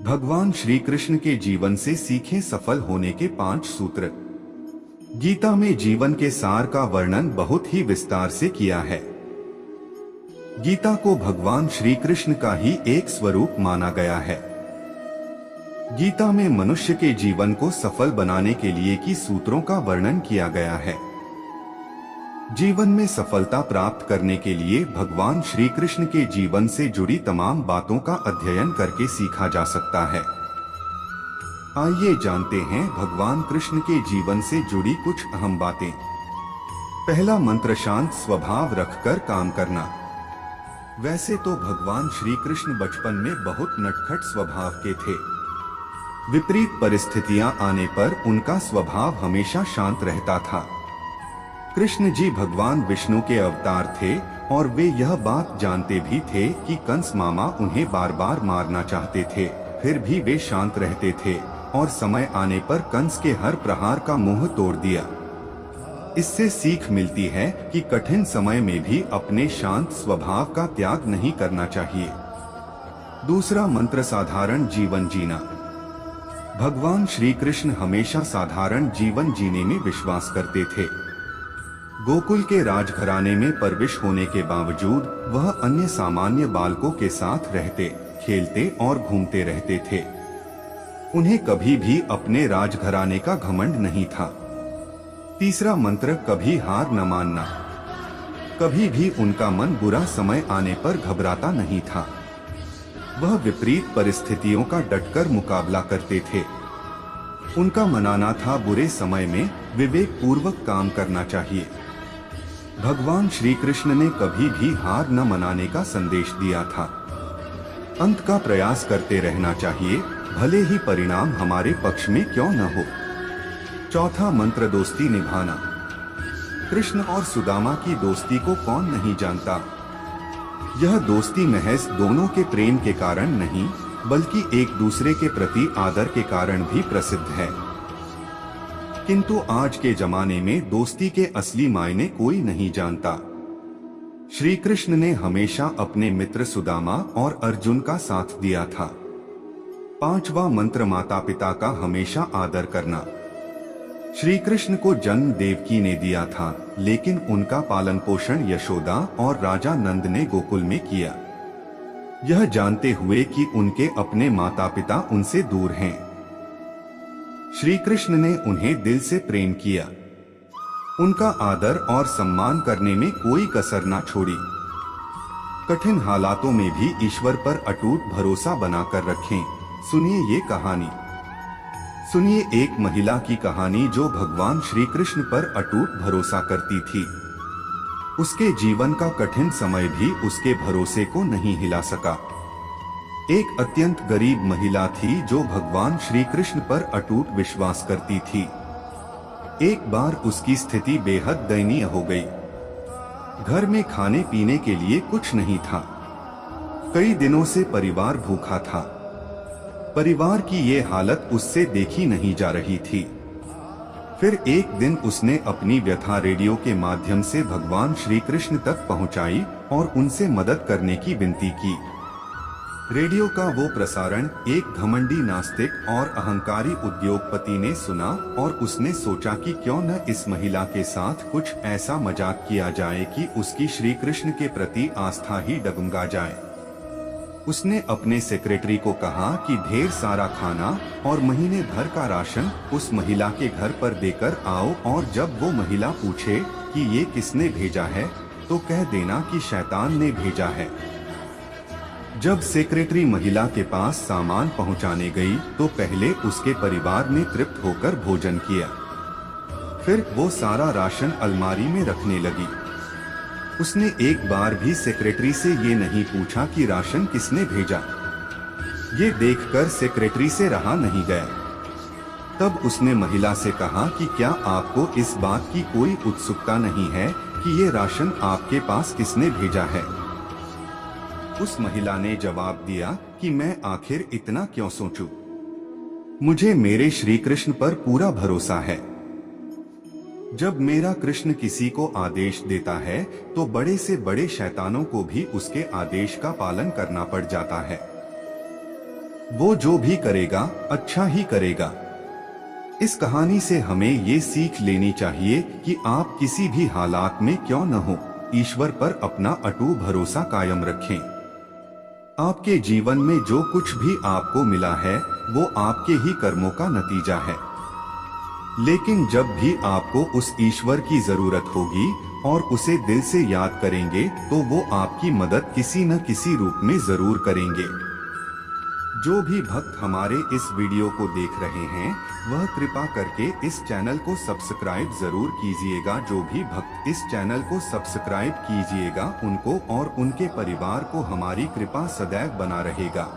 भगवान श्री कृष्ण के जीवन से सीखें सफल होने के 5 सूत्र। गीता में जीवन के सार का वर्णन बहुत ही विस्तार से किया है। गीता को भगवान श्री कृष्ण का ही एक स्वरूप माना गया है। गीता में मनुष्य के जीवन को सफल बनाने के लिए की सूत्रों का वर्णन किया गया है। जीवन में सफलता प्राप्त करने के लिए भगवान श्री कृष्ण के जीवन से जुड़ी तमाम बातों का अध्ययन करके सीखा जा सकता है। आइए जानते हैं भगवान कृष्ण के जीवन से जुड़ी कुछ अहम बातें। पहला मंत्र, शांत स्वभाव रखकर काम करना। वैसे तो भगवान श्री कृष्ण बचपन में बहुत नटखट स्वभाव के थे। विपरीत परिस्थितियां आने पर उनका स्वभाव हमेशा शांत रहता था। कृष्ण जी भगवान विष्णु के अवतार थे और वे यह बात जानते भी थे कि कंस मामा उन्हें बार बार मारना चाहते थे, फिर भी वे शांत रहते थे और समय आने पर कंस के हर प्रहार का मुंह तोड़ दिया। इससे सीख मिलती है कि कठिन समय में भी अपने शांत स्वभाव का त्याग नहीं करना चाहिए। दूसरा मंत्र, साधारण जीवन जीना। भगवान श्री कृष्ण हमेशा साधारण जीवन जीने में विश्वास करते थे। गोकुल के राजघराने में परविश होने के बावजूद वह अन्य सामान्य बालकों के साथ रहते, खेलते और घूमते रहते थे। उन्हें कभी भी अपने राजघराने का घमंड नहीं था। तीसरा मंत्र, कभी हार न मानना। कभी भी उनका मन बुरा समय आने पर घबराता नहीं था। वह विपरीत परिस्थितियों का डटकर मुकाबला करते थे। उनका मानना था बुरे समय में विवेक पूर्वक काम करना चाहिए। भगवान श्री कृष्ण ने कभी भी हार न मनाने का संदेश दिया था। अंत का प्रयास करते रहना चाहिए, भले ही परिणाम हमारे पक्ष में क्यों न हो। चौथा मंत्र, दोस्ती निभाना। कृष्ण और सुदामा की दोस्ती को कौन नहीं जानता। यह दोस्ती महज दोनों के प्रेम के कारण नहीं, बल्कि एक दूसरे के प्रति आदर के कारण भी प्रसिद्ध है। किंतु आज के जमाने में दोस्ती के असली मायने कोई नहीं जानता। श्री कृष्ण ने हमेशा अपने मित्र सुदामा और अर्जुन का साथ दिया था। पांचवा मंत्र, माता पिता का हमेशा आदर करना। श्री कृष्ण को जन्म देवकी ने दिया था, लेकिन उनका पालन पोषण यशोदा और राजा नंद ने गोकुल में किया, यह जानते हुए कि उनके अपने माता पिता उनसे दूर हैं। श्री कृष्ण ने उन्हें दिल से प्रेम किया। उनका आदर और सम्मान करने में कोई कसर न छोड़ी। कठिन हालातों में भी ईश्वर पर अटूट भरोसा बनाकर रखें। सुनिए ये कहानी। सुनिए एक महिला की कहानी जो भगवान श्री कृष्ण पर अटूट भरोसा करती थी। उसके जीवन का कठिन समय भी उसके भरोसे को नहीं हिला सका। एक अत्यंत गरीब महिला थी जो भगवान श्री कृष्ण पर अटूट विश्वास करती थी। एक बार उसकी स्थिति बेहद दयनीय हो गई। घर में खाने पीने के लिए कुछ नहीं था। कई दिनों से परिवार भूखा था। परिवार की ये हालत उससे देखी नहीं जा रही थी। फिर एक दिन उसने अपनी व्यथा रेडियो के माध्यम से भगवान श्री कृष्ण तक पहुंचाई और उनसे मदद करने की विनती की। रेडियो का वो प्रसारण एक घमंडी नास्तिक और अहंकारी उद्योगपति ने सुना और उसने सोचा कि क्यों न इस महिला के साथ कुछ ऐसा मजाक किया जाए कि उसकी श्री कृष्ण के प्रति आस्था ही डगमगा जाए। उसने अपने सेक्रेटरी को कहा कि ढेर सारा खाना और महीने भर का राशन उस महिला के घर पर देकर आओ, और जब वो महिला पूछे कि ये किसने भेजा है तो कह देना कि शैतान ने भेजा है। जब सेक्रेटरी महिला के पास सामान पहुंचाने गई तो पहले उसके परिवार ने तृप्त होकर भोजन किया। फिर वो सारा राशन अलमारी में रखने लगी। उसने एक बार भी सेक्रेटरी से ये नहीं पूछा कि राशन किसने भेजा। ये देखकर सेक्रेटरी से रहा नहीं गया। तब उसने महिला से कहा कि क्या आपको इस बात की कोई उत्सुकता नहीं है कि ये राशन आपके पास किसने भेजा है। उस महिला ने जवाब दिया कि मैं आखिर इतना क्यों सोचूं? मुझे मेरे श्री कृष्ण पर पूरा भरोसा है। जब मेरा कृष्ण किसी को आदेश देता है तो बड़े से बड़े शैतानों को भी उसके आदेश का पालन करना पड़ जाता है। वो जो भी करेगा अच्छा ही करेगा। इस कहानी से हमें ये सीख लेनी चाहिए कि आप किसी भी हालात में क्यों न हो, ईश्वर पर अपना अटूट भरोसा कायम रखें। आपके जीवन में जो कुछ भी आपको मिला है वो आपके ही कर्मों का नतीजा है। लेकिन जब भी आपको उस ईश्वर की जरूरत होगी और उसे दिल से याद करेंगे तो वो आपकी मदद किसी न किसी रूप में जरूर करेंगे। जो भी भक्त हमारे इस वीडियो को देख रहे हैं वह कृपा करके इस चैनल को सब्सक्राइब जरूर कीजिएगा। जो भी भक्त इस चैनल को सब्सक्राइब कीजिएगा उनको और उनके परिवार को हमारी कृपा सदैव बना रहेगा।